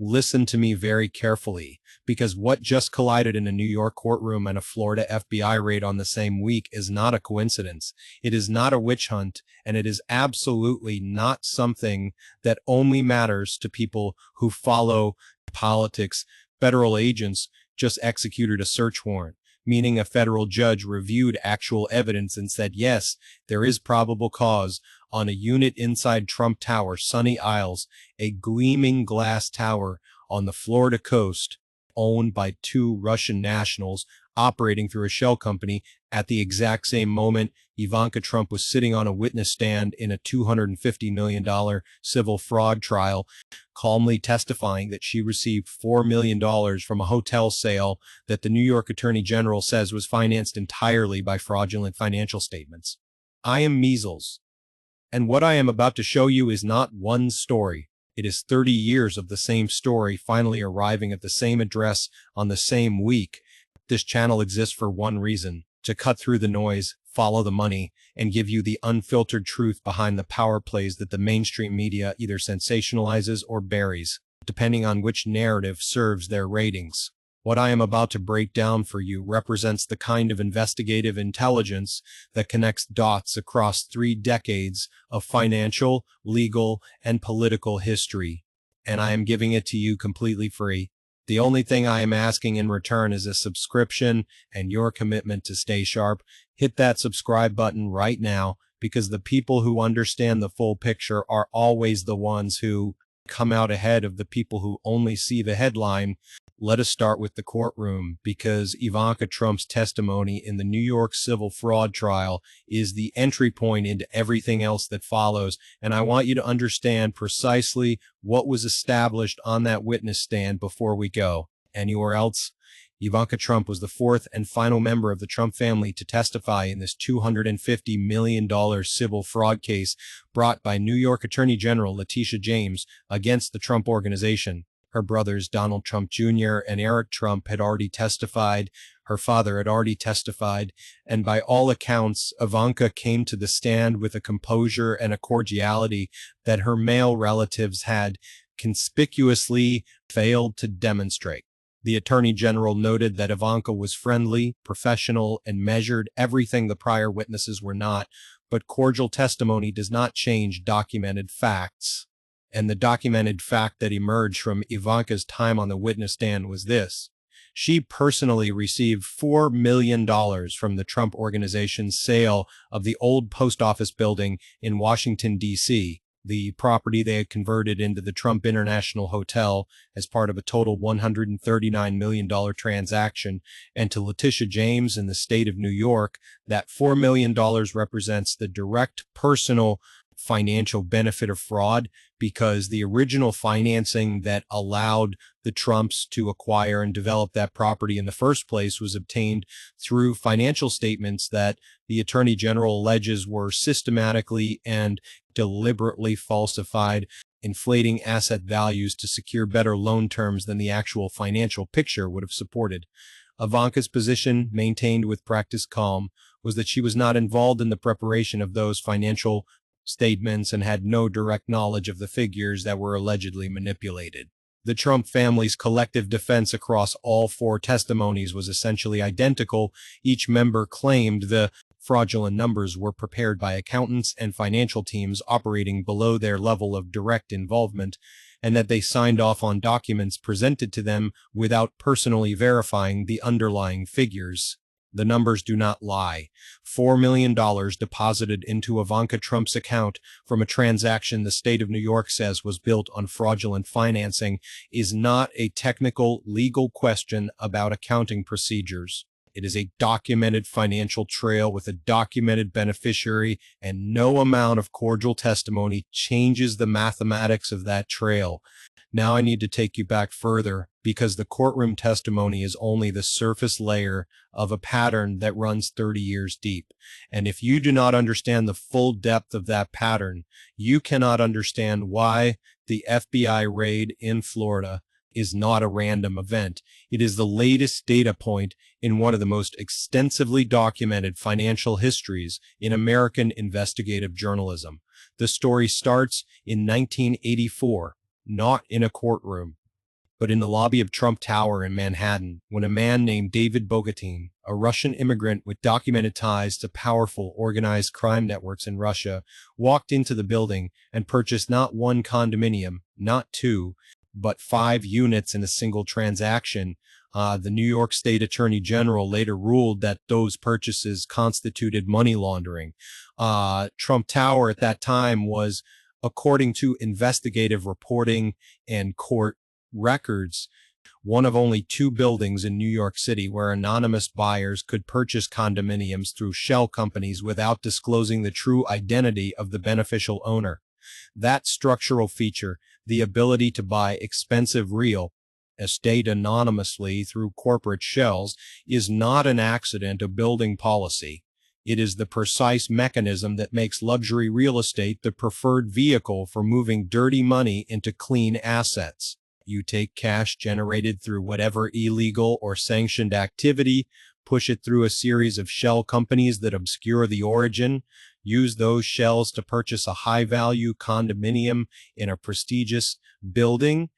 Listen to me very carefully, because what just collided in a New York courtroom and a Florida FBI raid on the same week is not a coincidence. It is not a witch hunt, and it is absolutely not something that only matters to people who follow politics. Federal agents just executed a search warrant, meaning a federal judge reviewed actual evidence and said, yes, there is probable cause on a unit inside Trump Tower, Sunny Isles, a gleaming glass tower on the Florida coast, owned by two Russian nationals operating through a shell company. At the exact same moment, Ivanka Trump was sitting on a witness stand in a $250 million civil fraud trial, calmly testifying that she received $4 million from a hotel sale that the New York Attorney General says was financed entirely by fraudulent financial statements. I am Miesels, and what I am about to show you is not one story. It is 30 years of the same story finally arriving at the same address on the same week. This channel exists for one reason: to cut through the noise, follow the money, and give you the unfiltered truth behind the power plays that the mainstream media either sensationalizes or buries, depending on which narrative serves their ratings. What I am about to break down for you represents the kind of investigative intelligence that connects dots across 3 decades of financial, legal, and political history. And I am giving it to you completely free. The only thing I am asking in return is a subscription and your commitment to stay sharp. Hit that subscribe button right now, because the people who understand the full picture are always the ones who come out ahead of the people who only see the headline. Let us start with the courtroom, because Ivanka Trump's testimony in the New York civil fraud trial is the entry point into everything else that follows, and I want you to understand precisely what was established on that witness stand before we go anywhere else. Ivanka Trump was the 4th and final member of the Trump family to testify in this $250 million civil fraud case brought by New York Attorney General Leticia James against the Trump Organization. Her brothers Donald Trump Jr. and Eric Trump had already testified. Her father had already testified. And by all accounts, Ivanka came to the stand with a composure and a cordiality that her male relatives had conspicuously failed to demonstrate. The Attorney General noted that Ivanka was friendly, professional, and measured, everything the prior witnesses were not, but cordial testimony does not change documented facts. And the documented fact that emerged from Ivanka's time on the witness stand was this: she personally received $4 million from the Trump Organization's sale of the old post office building in Washington, D.C., the property they had converted into the Trump International Hotel as part of a total $139 million transaction. And to Leticia James in the state of New York, that $4 million represents the direct personal financial benefit of fraud, because the original financing that allowed the Trumps to acquire and develop that property in the first place was obtained through financial statements that the Attorney General alleges were systematically and deliberately falsified, inflating asset values to secure better loan terms than the actual financial picture would have supported. Ivanka's position, maintained with practiced calm, was that she was not involved in the preparation of those financial statements and had no direct knowledge of the figures that were allegedly manipulated. The Trump family's collective defense across all 4 testimonies was essentially identical. Each member claimed the fraudulent numbers were prepared by accountants and financial teams operating below their level of direct involvement, and that they signed off on documents presented to them without personally verifying the underlying figures. The numbers do not lie. $4 million deposited into Ivanka Trump's account from a transaction the state of New York says was built on fraudulent financing is not a technical legal question about accounting procedures. It is a documented financial trail with a documented beneficiary, and no amount of cordial testimony changes the mathematics of that trail. Now I need to take you back further, because the courtroom testimony is only the surface layer of a pattern that runs 30 years deep. And if you do not understand the full depth of that pattern, you cannot understand why the FBI raid in Florida is not a random event. It is the latest data point in one of the most extensively documented financial histories in American investigative journalism. The story starts in 1984, not in a courtroom, but in the lobby of Trump Tower in Manhattan, when a man named David Bogatin, a Russian immigrant with documented ties to powerful organized crime networks in Russia, walked into the building and purchased not one condominium, not two, but 5 units in a single transaction. The New York State Attorney General later ruled that those purchases constituted money laundering. Trump Tower at that time was, according to investigative reporting and court records, one of only 2 buildings in New York City where anonymous buyers could purchase condominiums through shell companies without disclosing the true identity of the beneficial owner. That structural feature, the ability to buy expensive real estate anonymously through corporate shells, is not an accident of building policy. It is the precise mechanism that makes luxury real estate the preferred vehicle for moving dirty money into clean assets. You take cash generated through whatever illegal or sanctioned activity, push it through a series of shell companies that obscure the origin, use those shells to purchase a high-value condominium in a prestigious building,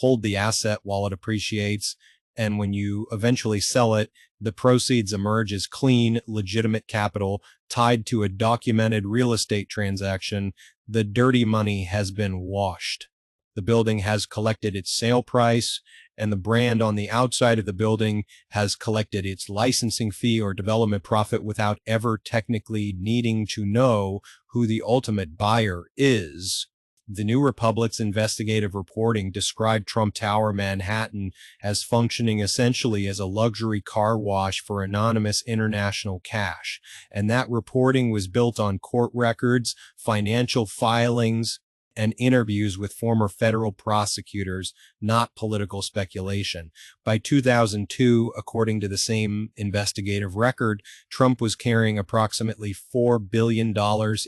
hold the asset while it appreciates, and when you eventually sell it, the proceeds emerge as clean, legitimate capital tied to a documented real estate transaction. The dirty money has been washed. The building has collected its sale price, and the brand on the outside of the building has collected its licensing fee or development profit without ever technically needing to know who the ultimate buyer is. The New Republic's investigative reporting described Trump Tower Manhattan as functioning essentially as a luxury car wash for anonymous international cash, and that reporting was built on court records, financial filings, and interviews with former federal prosecutors, not political speculation. By 2002, according to the same investigative record, Trump was carrying approximately $4 billion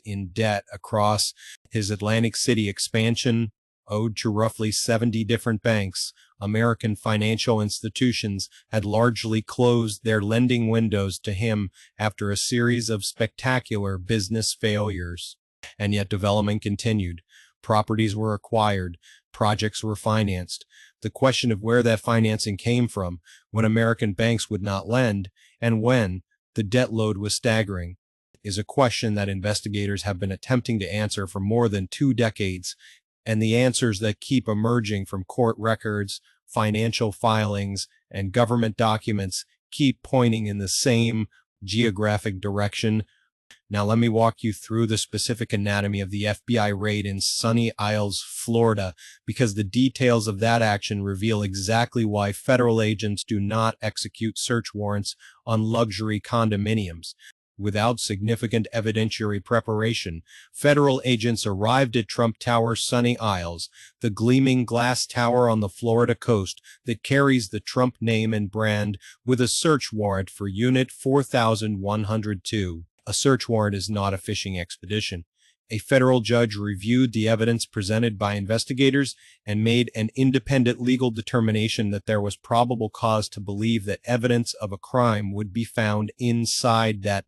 in debt across his Atlantic City expansion, owed to roughly 70 different banks. American financial institutions had largely closed their lending windows to him after a series of spectacular business failures. And yet development continued. Properties were acquired, projects were financed. The question of where that financing came from, when American banks would not lend, and when the debt load was staggering, is a question that investigators have been attempting to answer for more than 2 decades, and the answers that keep emerging from court records, financial filings, and government documents keep pointing in the same geographic direction. Now let me walk you through the specific anatomy of the FBI raid in Sunny Isles, Florida, because the details of that action reveal exactly why federal agents do not execute search warrants on luxury condominiums. Without significant evidentiary preparation, federal agents arrived at Trump Tower, Sunny Isles, the gleaming glass tower on the Florida coast that carries the Trump name and brand, with a search warrant for Unit 4102. A search warrant is not a fishing expedition. A federal judge reviewed the evidence presented by investigators and made an independent legal determination that there was probable cause to believe that evidence of a crime would be found inside that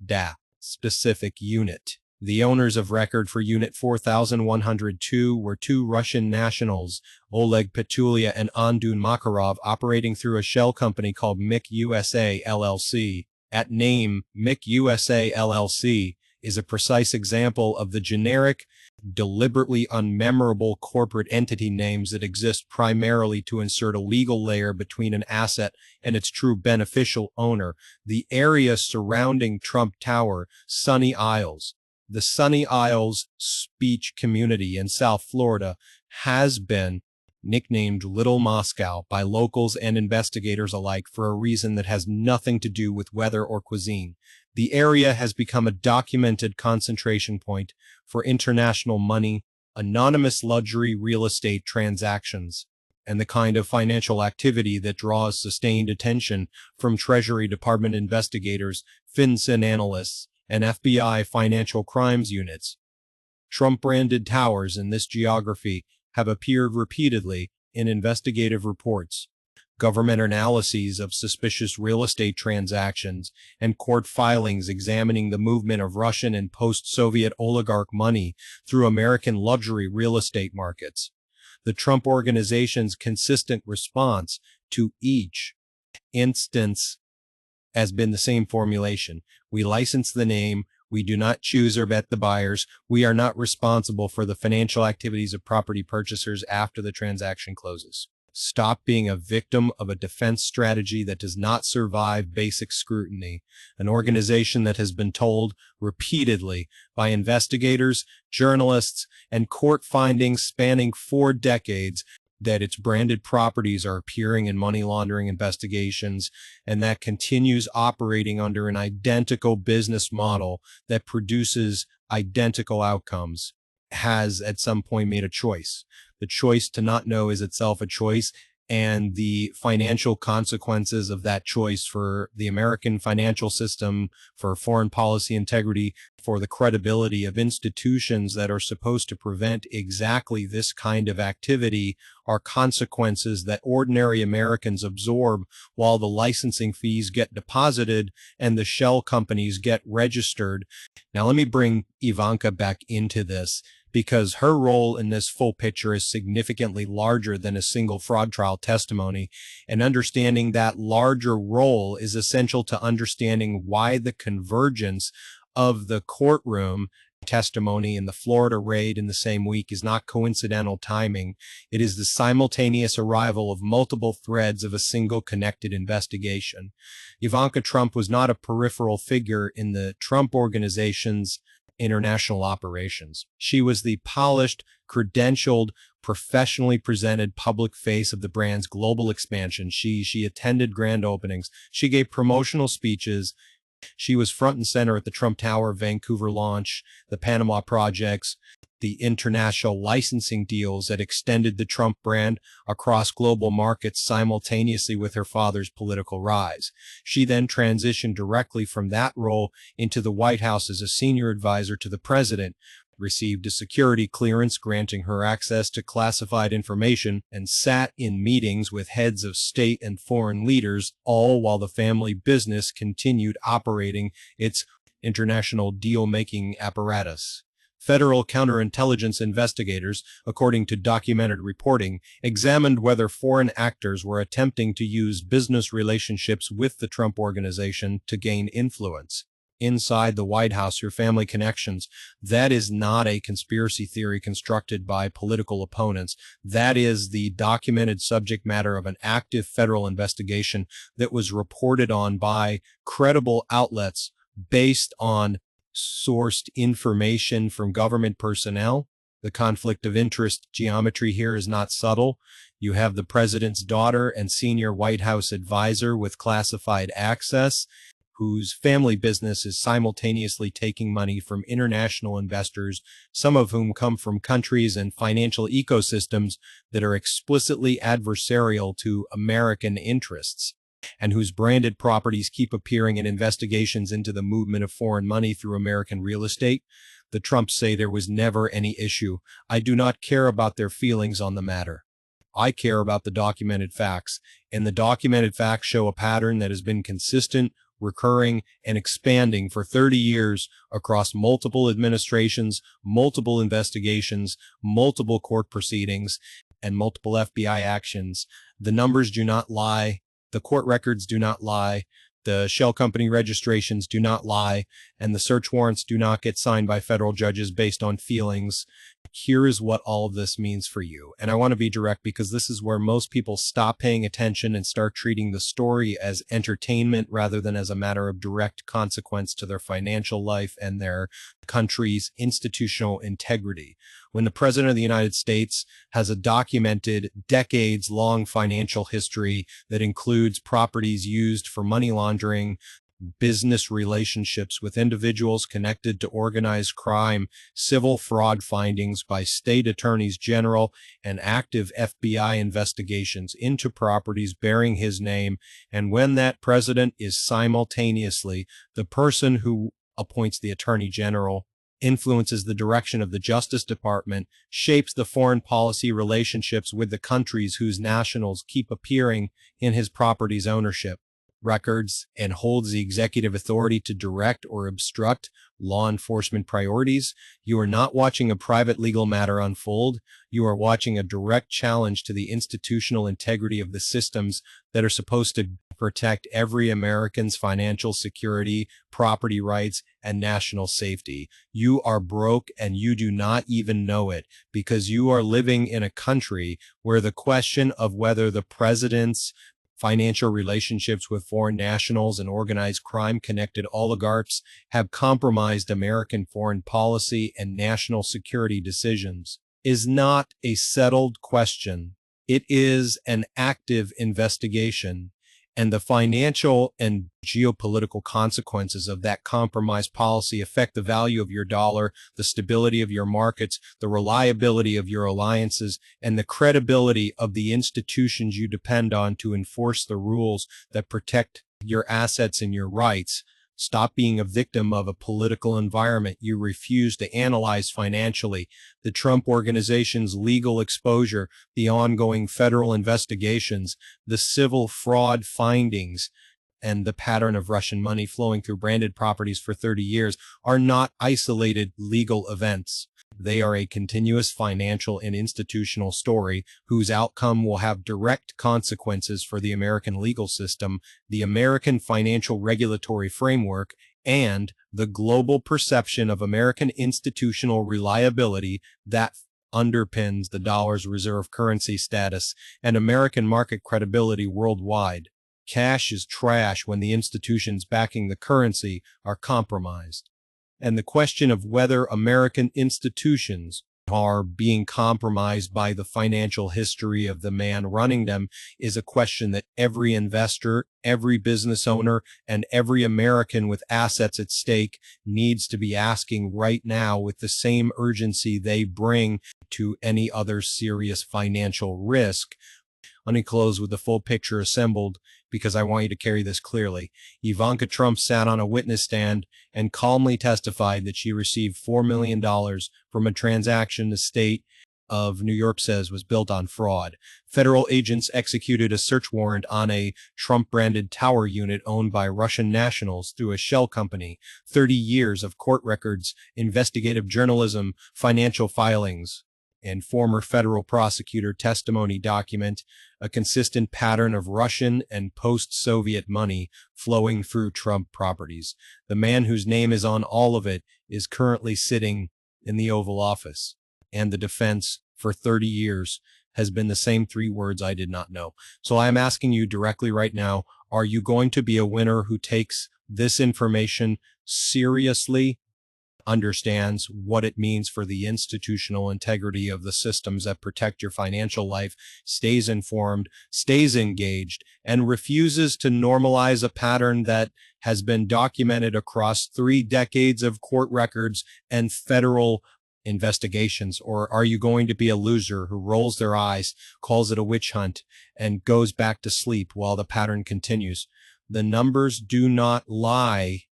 specific unit. The owners of record for Unit 4102 were 2 Russian nationals, Oleg Petulia and Andun Makarov, operating through a shell company called Mick USA LLC. At name, Mick USA LLC is a precise example of the generic, deliberately unmemorable corporate entity names that exist primarily to insert a legal layer between an asset and its true beneficial owner. The area surrounding Trump Tower, Sunny Isles. The Sunny Isles speech community in South Florida has been nicknamed Little Moscow by locals and investigators alike for a reason that has nothing to do with weather or cuisine. The area has become a documented concentration point for international money, anonymous luxury real estate transactions, and the kind of financial activity that draws sustained attention from Treasury Department investigators, FinCEN analysts, and FBI financial crimes units. Trump-branded towers in this geography have appeared repeatedly in investigative reports, government analyses of suspicious real estate transactions, and court filings examining the movement of Russian and post-Soviet oligarch money through American luxury real estate markets. The Trump Organization's consistent response to each instance has been the same formulation. We license the name. We do not choose or vet the buyers. We are not responsible for the financial activities of property purchasers after the transaction closes. Stop being a victim of a defense strategy that does not survive basic scrutiny. An organization that has been told repeatedly by investigators, journalists, and court findings spanning 4 decades that its branded properties are appearing in money laundering investigations, and that continues operating under an identical business model that produces identical outcomes, has at some point made a choice. The choice to not know is itself a choice, and the financial consequences of that choice for the American financial system, for foreign policy integrity, for the credibility of institutions that are supposed to prevent exactly this kind of activity are consequences that ordinary Americans absorb while the licensing fees get deposited and the shell companies get registered. Now, let me bring Ivanka back into this, because her role in this full picture is significantly larger than a single fraud trial testimony, and understanding that larger role is essential to understanding why the convergence of the courtroom testimony and the Florida raid in the same week is not coincidental timing. It is the simultaneous arrival of multiple threads of a single connected investigation. Ivanka Trump was not a peripheral figure in the Trump Organization's international operations. She was the polished, credentialed, professionally presented public face of the brand's global expansion. She attended grand openings. She gave promotional speeches. She was front and center at the Trump Tower Vancouver launch, the Panama projects, the international licensing deals that extended the Trump brand across global markets simultaneously with her father's political rise. She then transitioned directly from that role into the White House as a senior advisor to the president, received a security clearance granting her access to classified information, and sat in meetings with heads of state and foreign leaders, all while the family business continued operating its international deal-making apparatus. Federal counterintelligence investigators, according to documented reporting, examined whether foreign actors were attempting to use business relationships with the Trump Organization to gain influence. Inside the White House, your family connections, that is not a conspiracy theory constructed by political opponents. That is the documented subject matter of an active federal investigation that was reported on by credible outlets based on sourced information from government personnel. The conflict of interest geometry here is not subtle. You have the president's daughter and senior White House advisor with classified access, whose family business is simultaneously taking money from international investors, some of whom come from countries and financial ecosystems that are explicitly adversarial to American interests, and whose branded properties keep appearing in investigations into the movement of foreign money through American real estate. The Trumps say there was never any issue. I do not care about their feelings on the matter. I care about the documented facts, and the documented facts show a pattern that has been consistent, recurring, and expanding for 30 years across multiple administrations, multiple investigations, multiple court proceedings, and multiple FBI actions. The numbers do not lie. The court records do not lie. The shell company registrations do not lie, and the search warrants do not get signed by federal judges based on feelings. Here is what all of this means for you. And I want to be direct because this is where most people stop paying attention and start treating the story as entertainment rather than as a matter of direct consequence to their financial life and their country's institutional integrity. When the President of the United States has a documented decades-long financial history that includes properties used for money laundering, business relationships with individuals connected to organized crime, civil fraud findings by state attorneys general, and active FBI investigations into properties bearing his name, and when that president is simultaneously the person who appoints the attorney general, influences the direction of the Justice Department, shapes the foreign policy relationships with the countries whose nationals keep appearing in his property's ownership. records and holds the executive authority to direct or obstruct law enforcement priorities. You are not watching a private legal matter unfold. You are watching a direct challenge to the institutional integrity of the systems that are supposed to protect every American's financial security, property rights, and national safety. You are broke and you do not even know it, because you are living in a country where the question of whether the president's financial relationships with foreign nationals and organized crime-connected oligarchs have compromised American foreign policy and national security decisions is not a settled question. It is an active investigation, and the financial and geopolitical consequences of that compromised policy affect the value of your dollar, the stability of your markets, the reliability of your alliances, and the credibility of the institutions you depend on to enforce the rules that protect your assets and your rights. Stop being a victim of a political environment you refuse to analyze financially. The Trump Organization's legal exposure, the ongoing federal investigations, the civil fraud findings, and the pattern of Russian money flowing through branded properties for 30 years are not isolated legal events. They are a continuous financial and institutional story whose outcome will have direct consequences for the American legal system, the American financial regulatory framework, and the global perception of American institutional reliability that underpins the dollar's reserve currency status and American market credibility worldwide. Cash is trash when the institutions backing the currency are compromised. And the question of whether American institutions are being compromised by the financial history of the man running them is a question that every investor, every business owner, and every American with assets at stake needs to be asking right now with the same urgency they bring to any other serious financial risk. Let me close with the full picture assembled because I want you to carry this clearly. Ivanka Trump sat on a witness stand and calmly testified that she received $4 million from a transaction the state of New York says was built on fraud. Federal agents executed a search warrant on a Trump-branded tower unit owned by Russian nationals through a shell company. 30 years of court records, investigative journalism, financial filings, and former federal prosecutor testimony document a consistent pattern of Russian and post-Soviet money flowing through Trump properties. The man whose name is on all of it is currently sitting in the Oval Office, and the defense for 30 years has been the same three words: I did not know. So I am asking you directly right now, are you going to be a winner who takes this information seriously, understands what it means for the institutional integrity of the systems that protect your financial life, stays informed, stays engaged, and refuses to normalize a pattern that has been documented across 3 decades of court records and federal investigations? Or are you going to be a loser who rolls their eyes, calls it a witch hunt, and goes back to sleep while the pattern continues? The numbers do not lie.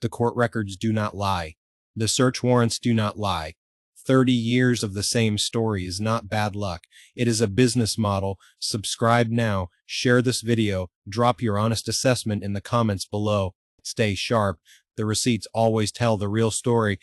The court records do not lie. The search warrants do not lie. 30 years of the same story is not bad luck. It is a business model. Subscribe now, share this video, drop your honest assessment in the comments below. Stay sharp. The receipts always tell the real story.